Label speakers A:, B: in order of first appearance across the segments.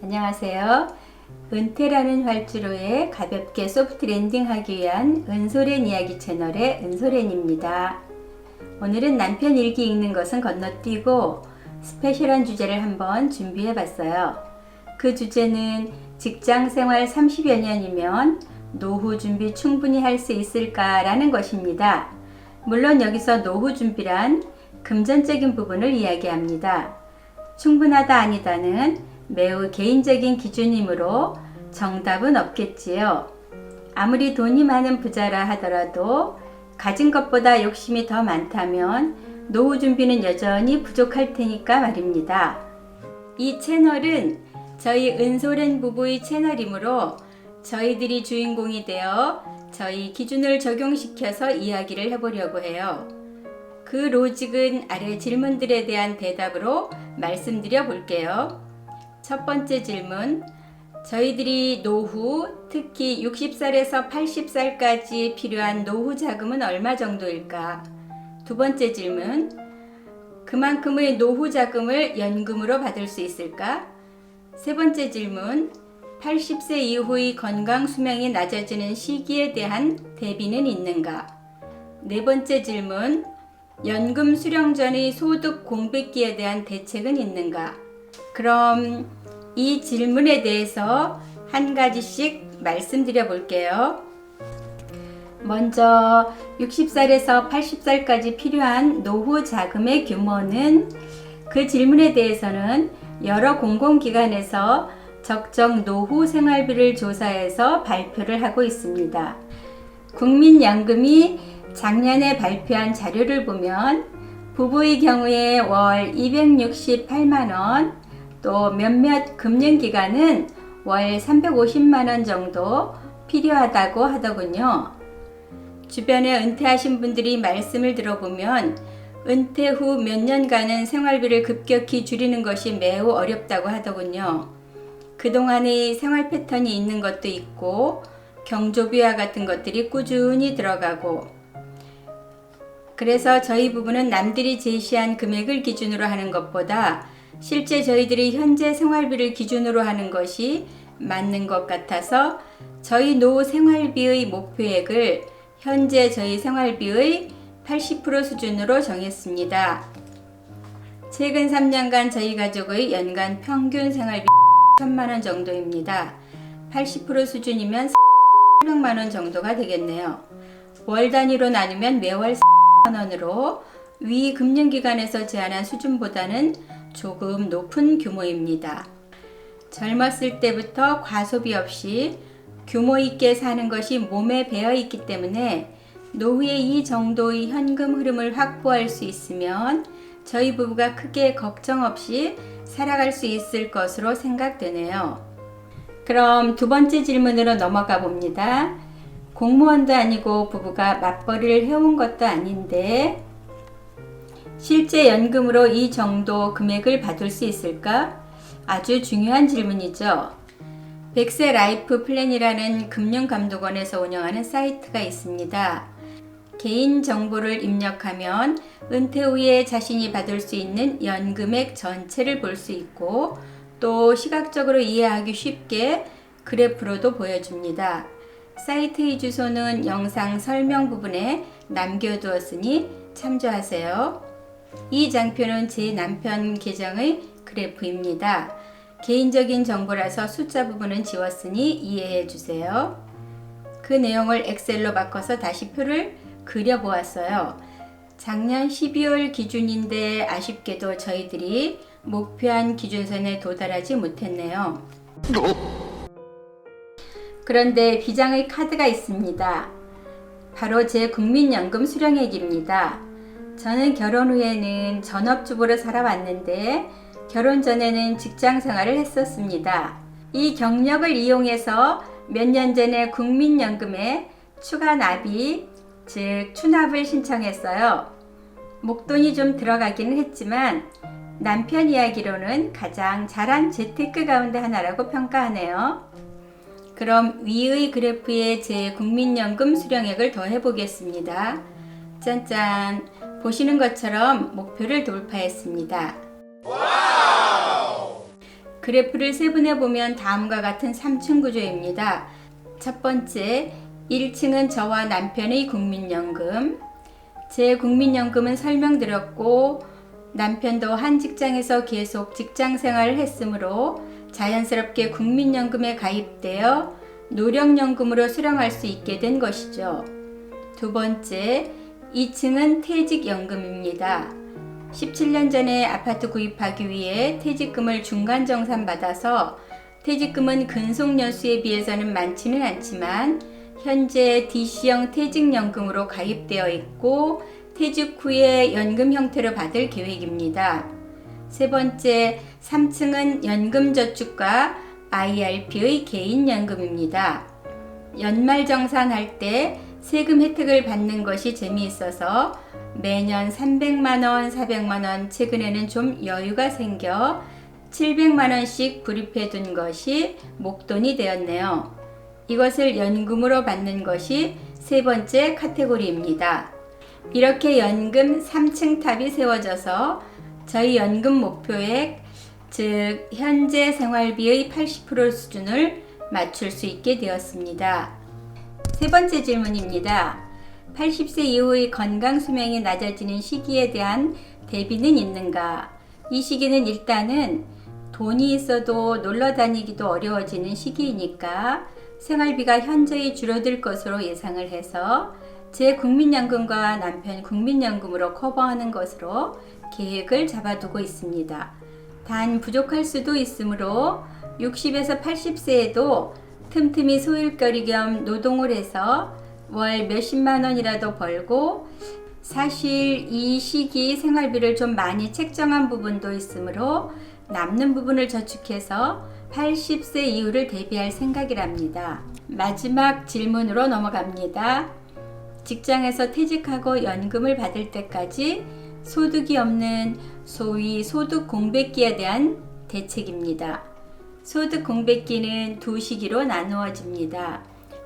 A: 안녕하세요. 은퇴라는 활주로에 가볍게 소프트 랜딩하기 위한 은솔의 이야기 채널의 은솔엔입니다. 오늘은 남편 일기 읽는 것은 건너뛰고 스페셜한 주제를 한번 준비해 봤어요. 그 주제는 직장생활 30여 년이면 노후 준비 충분히 할 수 있을까라는 것입니다. 물론 여기서 노후 준비란 금전적인 부분을 이야기합니다. 충분하다 아니다는 매우 개인적인 기준이므로 정답은 없겠지요. 아무리 돈이 많은 부자라 하더라도 가진 것보다 욕심이 더 많다면 노후 준비는 여전히 부족할 테니까 말입니다. 이 채널은 저희 은솔엔 부부의 채널이므로 저희들이 주인공이 되어 저희 기준을 적용시켜서 이야기를 해보려고 해요. 그 로직은 아래 질문들에 대한 대답으로 말씀드려 볼게요. 첫 번째 질문, 저희들이 노후, 특히 60살에서 80살까지 필요한 노후 자금은 얼마 정도일까? 두 번째 질문, 그만큼의 노후 자금을 연금으로 받을 수 있을까? 세 번째 질문, 80세 이후의 건강 수명이 낮아지는 시기에 대한 대비는 있는가? 네 번째 질문, 연금 수령 전의 소득 공백기에 대한 대책은 있는가? 그럼 이 질문에 대해서 한 가지씩 말씀드려 볼게요. 먼저 60살에서 80살까지 필요한 노후 자금의 규모는 그 질문에 대해서는 여러 공공기관에서 적정 노후 생활비를 조사해서 발표를 하고 있습니다. 국민연금이 작년에 발표한 자료를 보면 부부의 경우에 월 268만원, 또 몇몇 금융기관은 월 350만원 정도 필요하다고 하더군요. 주변에 은퇴하신 분들이 말씀을 들어보면 은퇴 후 몇 년간은 생활비를 급격히 줄이는 것이 매우 어렵다고 하더군요. 그동안의 생활 패턴이 있는 것도 있고 경조비와 같은 것들이 꾸준히 들어가고, 그래서 저희 부부는 남들이 제시한 금액을 기준으로 하는 것보다 실제 저희들이 현재 생활비를 기준으로 하는 것이 맞는 것 같아서 저희 노후 생활비의 목표액을 현재 저희 생활비의 80% 수준으로 정했습니다. 최근 3년간 저희 가족의 연간 평균 생활비 3만원 정도입니다. 80% 수준이면 400만원 정도가 되겠네요. 월 단위로 나누면 매월 4만원으로 위 금융기관에서 제안한 수준보다는 조금 높은 규모입니다. 젊었을 때부터 과소비 없이 규모 있게 사는 것이 몸에 배어 있기 때문에 노후에 이 정도의 현금 흐름을 확보할 수 있으면 저희 부부가 크게 걱정 없이 살아갈 수 있을 것으로 생각되네요. 그럼 두 번째 질문으로 넘어가 봅니다. 공무원도 아니고 부부가 맞벌이를 해온 것도 아닌데 실제 연금으로 이 정도 금액을 받을 수 있을까? 아주 중요한 질문이죠. 백세 라이프 플랜이라는 금융감독원에서 운영하는 사이트가 있습니다. 개인 정보를 입력하면 은퇴 후에 자신이 받을 수 있는 연금액 전체를 볼 수 있고 또 시각적으로 이해하기 쉽게 그래프로도 보여줍니다. 사이트의 주소는 영상 설명 부분에 남겨두었으니 참조하세요. 이 장표는 제 남편 계정의 그래프입니다. 개인적인 정보라서 숫자 부분은 지웠으니 이해해 주세요. 그 내용을 엑셀로 바꿔서 다시 표를 그려보았어요. 작년 12월 기준인데 아쉽게도 저희들이 목표한 기준선에 도달하지 못했네요. 그런데 비장의 카드가 있습니다. 바로 제 국민연금 수령액입니다. 저는 결혼 후에는 전업주부로 살아왔는데 결혼 전에는 직장 생활을 했었습니다. 이 경력을 이용해서 몇 년 전에 국민연금에 추가 납입, 즉 추납을 신청했어요. 목돈이 좀 들어가기는 했지만 남편 이야기로는 가장 잘한 재테크 가운데 하나라고 평가하네요. 그럼 위의 그래프에 제 국민연금 수령액을 더해 보겠습니다. 짠짠! 보시는 것처럼 목표를 돌파했습니다. 그래프를 세분해 보면 다음과 같은 3층 구조입니다. 첫 번째, 1층은 저와 남편의 국민연금. 제 국민연금은 설명드렸고 남편도 한 직장에서 계속 직장 생활을 했으므로 자연스럽게 국민연금에 가입되어 노령연금으로 수령할 수 있게 된 것이죠. 두 번째, 2층은 퇴직연금입니다. 17년 전에 아파트 구입하기 위해 퇴직금을 중간정산받아서 퇴직금은 근속연수에 비해서는 많지는 않지만 현재 DC형 퇴직연금으로 가입되어 있고 퇴직 후에 연금 형태로 받을 계획입니다. 세 번째, 3층은 연금저축과 IRP의 개인연금입니다. 연말정산할 때 세금 혜택을 받는 것이 재미있어서 매년 300만원, 400만원, 최근에는 좀 여유가 생겨 700만원씩 구입해 둔 것이 목돈이 되었네요. 이것을 연금으로 받는 것이 세 번째 카테고리입니다. 이렇게 연금 3층 탑이 세워져서 저희 연금 목표액, 즉 현재 생활비의 80% 수준을 맞출 수 있게 되었습니다. 세 번째 질문입니다. 80세 이후의 건강 수명이 낮아지는 시기에 대한 대비는 있는가? 이 시기는 일단은 돈이 있어도 놀러 다니기도 어려워지는 시기이니까 생활비가 현저히 줄어들 것으로 예상을 해서 제 국민연금과 남편 국민연금으로 커버하는 것으로 계획을 잡아두고 있습니다. 단 부족할 수도 있으므로 60에서 80세에도 틈틈이 소일거리 겸 노동을 해서 월 몇십만 원이라도 벌고 사실 이 시기 생활비를 좀 많이 책정한 부분도 있으므로 남는 부분을 저축해서 80세 이후를 대비할 생각이랍니다. 마지막 질문으로 넘어갑니다. 직장에서 퇴직하고 연금을 받을 때까지 소득이 없는 소위 소득 공백기에 대한 대책입니다. 소득 공백기는 두 시기로 나누어집니다.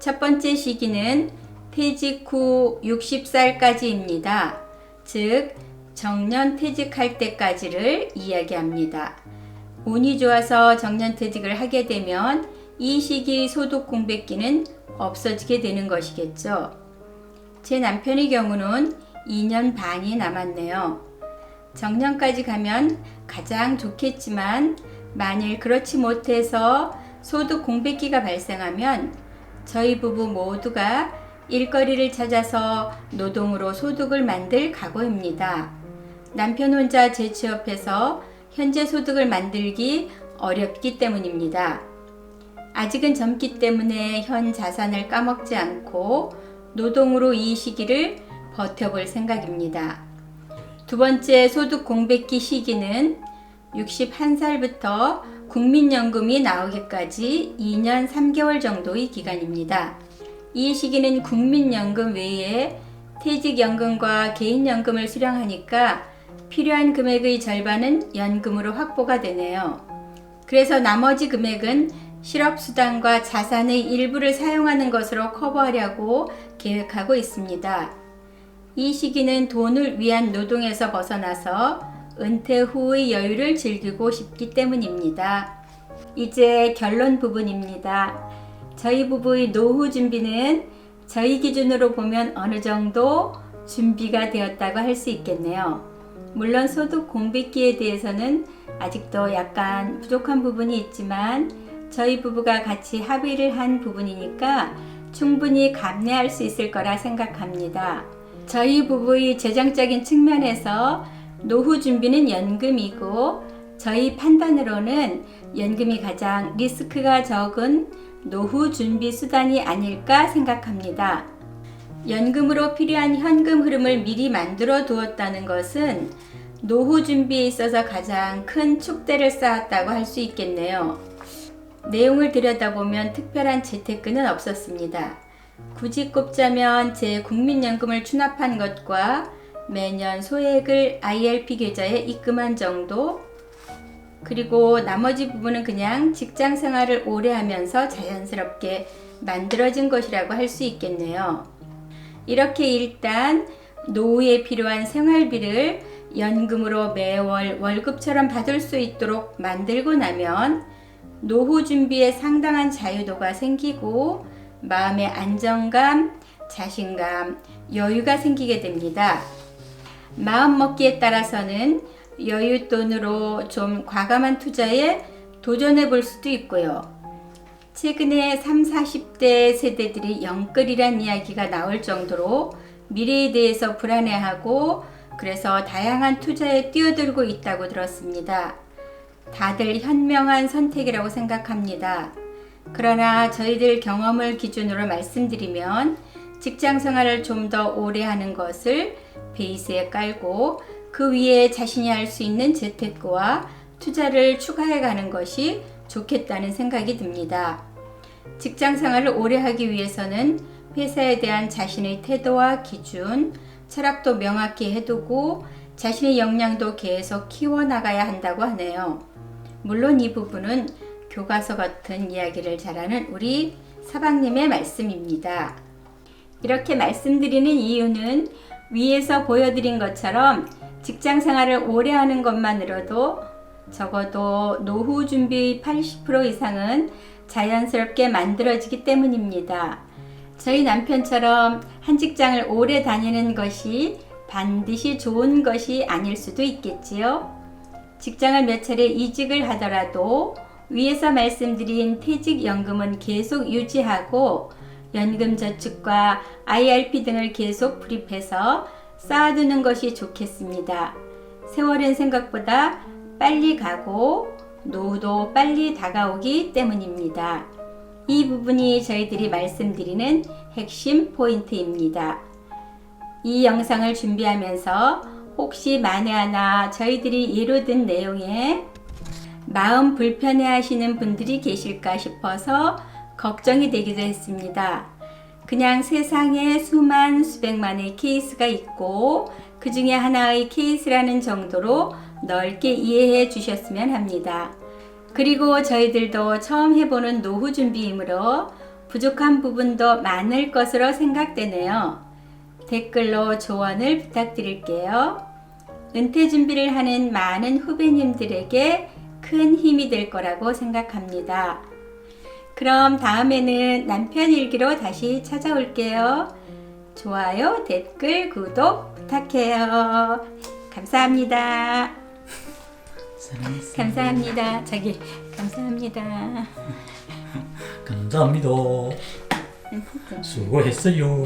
A: 첫 번째 시기는 퇴직 후 60살까지입니다. 즉 정년 퇴직할 때까지를 이야기합니다. 운이 좋아서 정년퇴직을 하게 되면 이 시기 소득 공백기는 없어지게 되는 것이겠죠. 제 남편의 경우는 2년 반이 남았네요. 정년까지 가면 가장 좋겠지만 만일 그렇지 못해서 소득 공백기가 발생하면 저희 부부 모두가 일거리를 찾아서 노동으로 소득을 만들 각오입니다. 남편 혼자 재취업해서 현재 소득을 만들기 어렵기 때문입니다. 아직은 젊기 때문에 현 자산을 까먹지 않고 노동으로 이 시기를 버텨볼 생각입니다. 두 번째 소득 공백기 시기는 61살부터 국민연금이 나오기까지 2년 3개월 정도의 기간입니다. 이 시기는 국민연금 외에 퇴직연금과 개인연금을 수령하니까 필요한 금액의 절반은 연금으로 확보가 되네요. 그래서 나머지 금액은 실업수당과 자산의 일부를 사용하는 것으로 커버하려고 계획하고 있습니다. 이 시기는 돈을 위한 노동에서 벗어나서 은퇴 후의 여유를 즐기고 싶기 때문입니다. 이제 결론 부분입니다. 저희 부부의 노후 준비는 저희 기준으로 보면 어느 정도 준비가 되었다고 할 수 있겠네요. 물론 소득 공백기에 대해서는 아직도 약간 부족한 부분이 있지만 저희 부부가 같이 합의를 한 부분이니까 충분히 감내할 수 있을 거라 생각합니다. 저희 부부의 재정적인 측면에서 노후 준비는 연금이고 저희 판단으로는 연금이 가장 리스크가 적은 노후 준비 수단이 아닐까 생각합니다. 연금으로 필요한 현금 흐름을 미리 만들어 두었다는 것은 노후 준비에 있어서 가장 큰 촉대를 쌓았다고 할 수 있겠네요. 내용을 들여다보면 특별한 재테크는 없었습니다. 굳이 꼽자면 제 국민연금을 추납한 것과 매년 소액을 IRP 계좌에 입금한 정도, 그리고 나머지 부분은 그냥 직장 생활을 오래 하면서 자연스럽게 만들어진 것이라고 할 수 있겠네요. 이렇게 일단 노후에 필요한 생활비를 연금으로 매월 월급처럼 받을 수 있도록 만들고 나면 노후 준비에 상당한 자유도가 생기고 마음의 안정감, 자신감, 여유가 생기게 됩니다. 마음먹기에 따라서는 여윳돈으로 좀 과감한 투자에 도전해 볼 수도 있고요. 최근에 30, 40대 세대들이 영끌이란 이야기가 나올 정도로 미래에 대해서 불안해하고 그래서 다양한 투자에 뛰어들고 있다고 들었습니다. 다들 현명한 선택이라고 생각합니다. 그러나 저희들 경험을 기준으로 말씀드리면 직장 생활을 좀 더 오래 하는 것을 베이스에 깔고 그 위에 자신이 할 수 있는 재테크와 투자를 추가해 가는 것이 좋겠다는 생각이 듭니다. 직장 생활을 오래 하기 위해서는 회사에 대한 자신의 태도와 기준, 철학도 명확히 해두고 자신의 역량도 계속 키워나가야 한다고 하네요. 물론 이 부분은 교과서 같은 이야기를 잘하는 우리 사방님의 말씀입니다. 이렇게 말씀드리는 이유는 위에서 보여드린 것처럼 직장 생활을 오래 하는 것만으로도 적어도 노후 준비의 80% 이상은 자연스럽게 만들어지기 때문입니다. 저희 남편처럼 한 직장을 오래 다니는 것이 반드시 좋은 것이 아닐 수도 있겠지요. 직장을 몇 차례 이직을 하더라도 위에서 말씀드린 퇴직연금은 계속 유지하고 연금저축과 IRP 등을 계속 불입해서 쌓아두는 것이 좋겠습니다. 세월은 생각보다 빨리 가고 노후도 빨리 다가오기 때문입니다. 이 부분이 저희들이 말씀드리는 핵심 포인트입니다. 이 영상을 준비하면서 혹시 만에 하나 저희들이 예로 든 내용에 마음 불편해 하시는 분들이 계실까 싶어서 걱정이 되기도 했습니다. 그냥 세상에 수백만의 케이스가 있고 그 중에 하나의 케이스라는 정도로 넓게 이해해 주셨으면 합니다. 그리고 저희들도 처음 해보는 노후 준비이므로 부족한 부분도 많을 것으로 생각되네요. 댓글로 조언을 부탁드릴게요. 은퇴 준비를 하는 많은 후배님들에게 큰 힘이 될 거라고 생각합니다. 그럼 다음에는 남편 일기로 다시 찾아올게요. 좋아요, 댓글, 구독 부탁해요. 감사합니다. 감사합니다. 감사합니다.
B: 감사합니다. 수고했어요.